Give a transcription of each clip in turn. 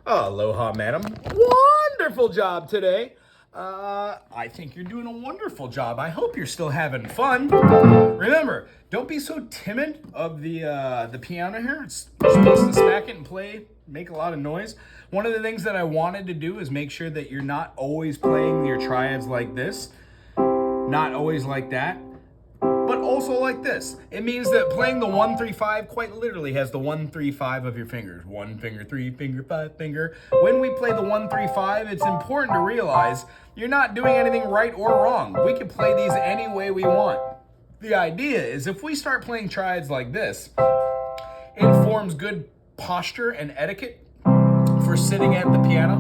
Aloha, madam. Wonderful job today. I think you're doing a wonderful job. I hope you're still having fun. Remember, don't be so timid of the piano here. You're supposed to smack it and play, make a lot of noise. One of the things that I wanted to do is make sure that you're not always playing your triads like this, not always like that, but also like this. It means that playing the 1, 3, 5 quite literally has the 1, 3, 5 of your fingers. 1 finger, 3 finger, 5 finger. When we play the 1, 3, 5, it's important to realize you're not doing anything right or wrong. We can play these any way we want. The idea is if we start playing triads like this, it forms good posture and etiquette for sitting at the piano.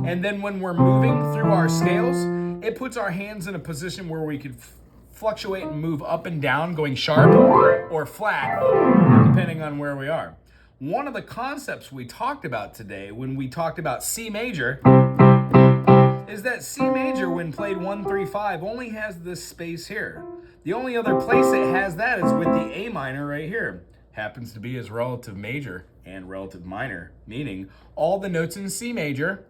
And then when we're moving through our scales, it puts our hands in a position where we could fluctuate and move up and down, going sharp or flat, depending on where we are. One of the concepts we talked about today when we talked about C major is that C major, when played 1, 3, 5, only has this space here. The only other place it has that is with the A minor right here. Happens to be as relative major and relative minor, meaning all the notes in C major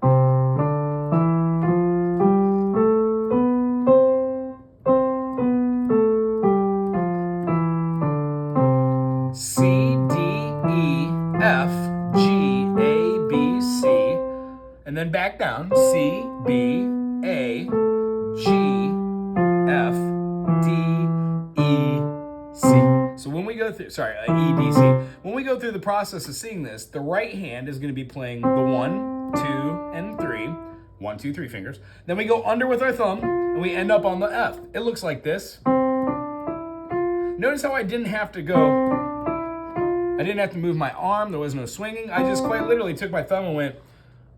C, D, E, F, G, A, B, C, and then back down, C, B, A, G, F, D, E, C. So when we go through, E, D, C. When we go through the process of seeing this, the right hand is going to be playing the 1, 2, and 3. 1, 2, 3 fingers. Then we go under with our thumb, and we end up on the F. It looks like this. Notice how I didn't have to move my arm. There was no swinging. I just quite literally took my thumb and went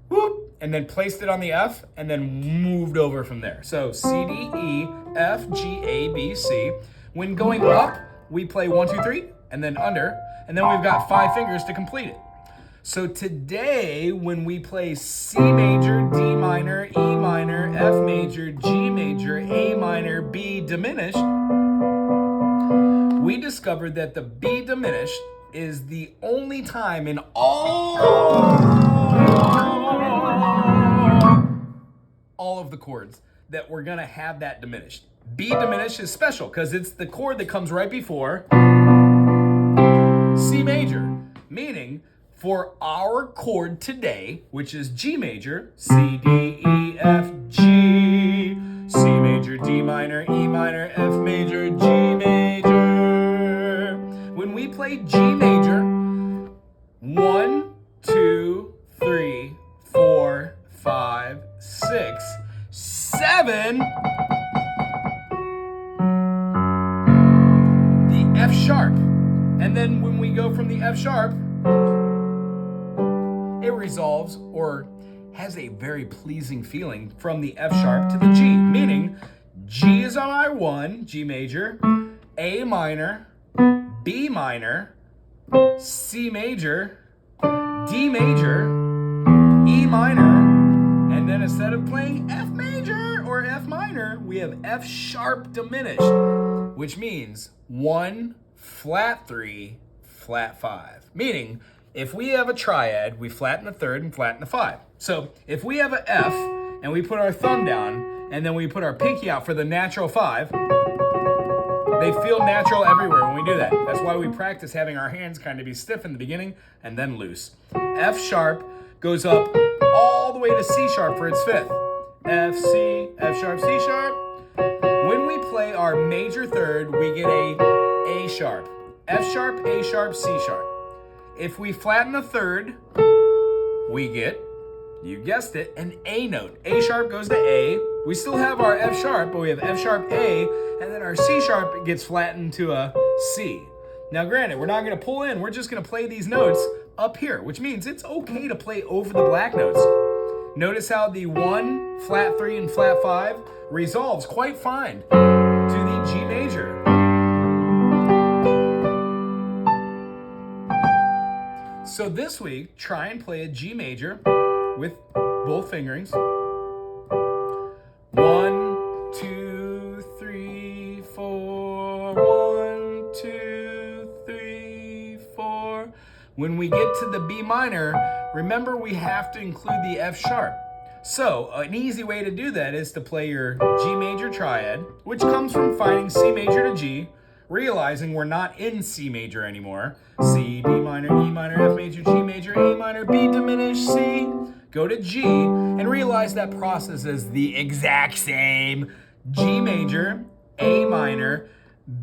whoop, and then placed it on the F, and then moved over from there. So C, D, E, F, G, A, B, C. When going up, we play 1, 2, 3, and then under, and then we've got 5 fingers to complete it. So today, when we play C major, D minor, E minor, F major, G major, A minor, B diminished, we discovered that the B diminished is the only time in all of the chords that we're gonna have that diminished. B diminished is special because it's the chord that comes right before C major, meaning for our chord today, which is G major, C, D, E, F, G, C major, D minor, E minor, F major, G major. When we play G major, 1, 2, 3, 4, 5, 6, 7, the F sharp. And then when we go from the F sharp, it resolves or has a very pleasing feeling from the F sharp to the G, meaning G is on our 1, G major, A minor, B minor, C major, D major, E minor, and then instead of playing F major or F minor, we have F sharp diminished, which means 1, flat 3, flat 5. Meaning, if we have a triad, we flatten the third and flatten the 5. So if we have an F and we put our thumb down and then we put our pinky out for the natural 5, they feel natural everywhere when we do that. That's why we practice having our hands kind of be stiff in the beginning and then loose. F sharp goes up all the way to C sharp for its 5th. F, C, F sharp, C sharp. When we play our major third, we get a sharp. F sharp, A sharp, C sharp. If we flatten the third, we get, you guessed it, an A note. A sharp goes to A. We still have our F sharp, but we have F sharp A, and then our C sharp gets flattened to a C. Now granted, we're not gonna pull in, we're just gonna play these notes up here, which means it's okay to play over the black notes. Notice how the 1, flat 3, and flat 5 resolves quite fine to the G major. So this week, try and play a G major with both fingerings. 1, 2, 3, 4. 1, 2, 3, 4. When we get to the B minor, remember we have to include the F sharp. So an easy way to do that is to play your G major triad, which comes from finding C major to G, realizing we're not in C major anymore. C, D minor, E minor, F major, G major, A minor, B diminished, C. Go to G and realize that process is the exact same. G major, A minor,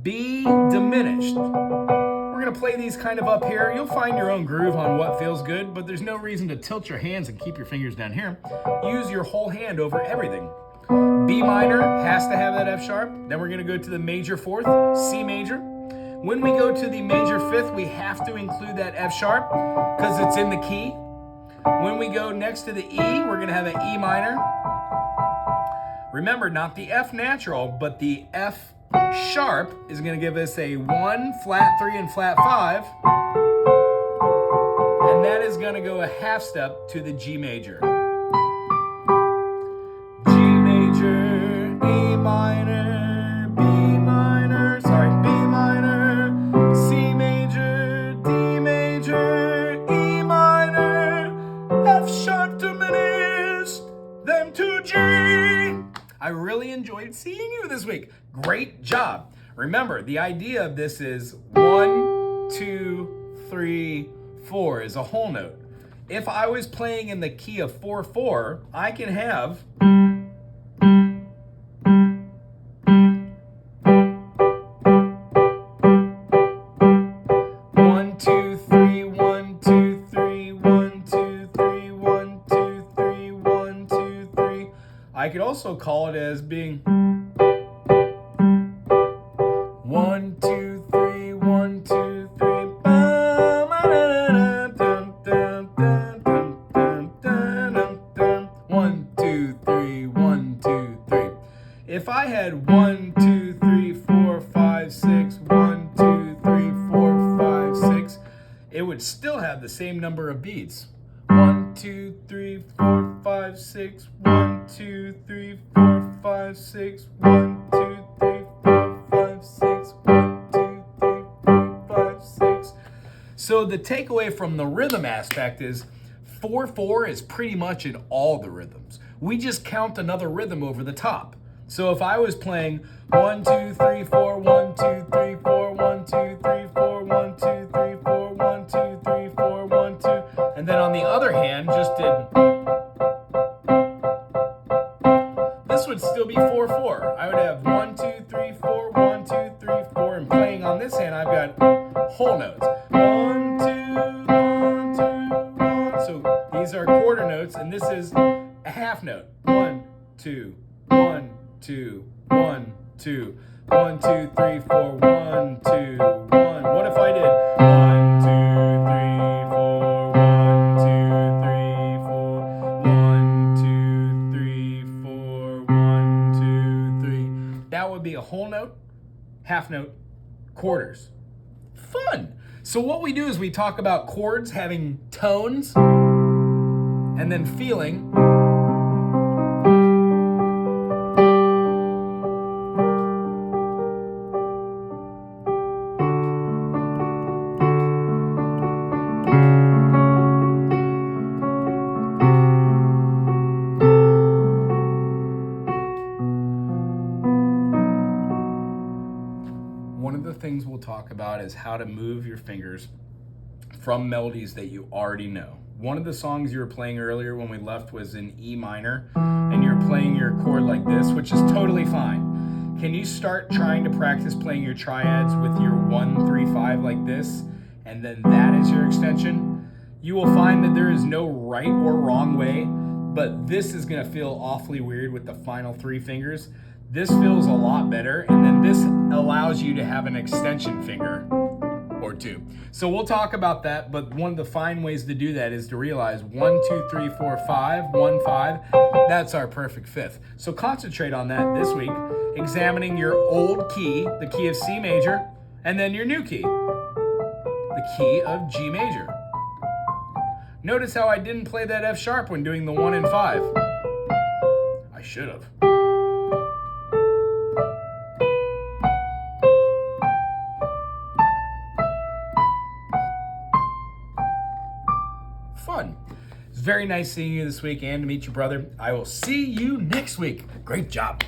B diminished. We're going to play these kind of up here. You'll find your own groove on what feels good, but there's no reason to tilt your hands and keep your fingers down here. Use your whole hand over everything. B minor has to have that F sharp. Then we're going to go to the major fourth, C major. When we go to the major fifth, we have to include that F sharp because it's in the key. When we go next to the E, we're going to have an E minor. Remember, not the F natural, but the F sharp is going to give us a 1, flat 3, and flat 5. And that is going to go a half step to the G major. G major, A minor, B minor, C major, D major, E minor, F sharp diminished, then to G. I really enjoyed seeing you this week. Great job. Remember, the idea of this is 1, 2, 3, 4 is a whole note. If I was playing in the key of 4/4, I can have one, two, three, 1, 2, 3, 1, 2, 3, 1, 2, 3, 1, 2, 3. I could also call it as being 1, 2, 3, 1, 2, 3. 1, 2, 3, 1, 2, 3. If I had 1, 2, 3, 4, 5, 6, 1, 2, 3, 4, 5, 6, it would still have the same number of beats. 1, 2, 3, 4, 5, 6, 1, 2, 3, 4, 5, 6, 1, 2, 3, 4, 5, 6, 1, 2, 3, 4, 5, 6. So the takeaway from the rhythm aspect is 4/4 is pretty much in all the rhythms. We just count another rhythm over the top. So if I was playing 1, 2, 3, 4, 1, 2, 3, 4, 1, 2, 3, 4, 1, 2, 3, 4, 1, 2, 3, 4, 1, 2, and then on the other hand, just did, this would still be 4/4. I would have 1, 2, 3, 4, 1, 2, 3, 4, and playing on this hand, I've got whole notes. 1, 2, 1, 2, 1. So these are quarter notes, and this is a half note. 1, 2, 1, 2, 1, 2, 1, 2, 3, 4, 1, 2, 1. What if I did 1, 2, 3, 4, 1, 2, 3, 4, 1, 2, 3, 4, 1, 2, 3? That would be a whole note, half note, quarters. Fun. So what we do is we talk about chords having tones and then feeling. One of the things we'll talk about is how to move your fingers from melodies that you already know. One of the songs you were playing earlier when we left was in E minor, and you're playing your chord like this, which is totally fine. Can you start trying to practice playing your triads with your 1, 3, 5 like this, and then that is your extension? You will find that there is no right or wrong way, but this is gonna feel awfully weird with the final 3 fingers. This feels a lot better, and then this allows you to have an extension finger or 2. So we'll talk about that, but one of the fine ways to do that is to realize 1, 2, 3, 4, 5, 1, 5, that's our perfect fifth. So concentrate on that this week, examining your old key, the key of C major, and then your new key, the key of G major. Notice how I didn't play that F sharp when doing the 1 and 5. I should have. very nice seeing you this week and to meet your brother. I will see you next week. Great job.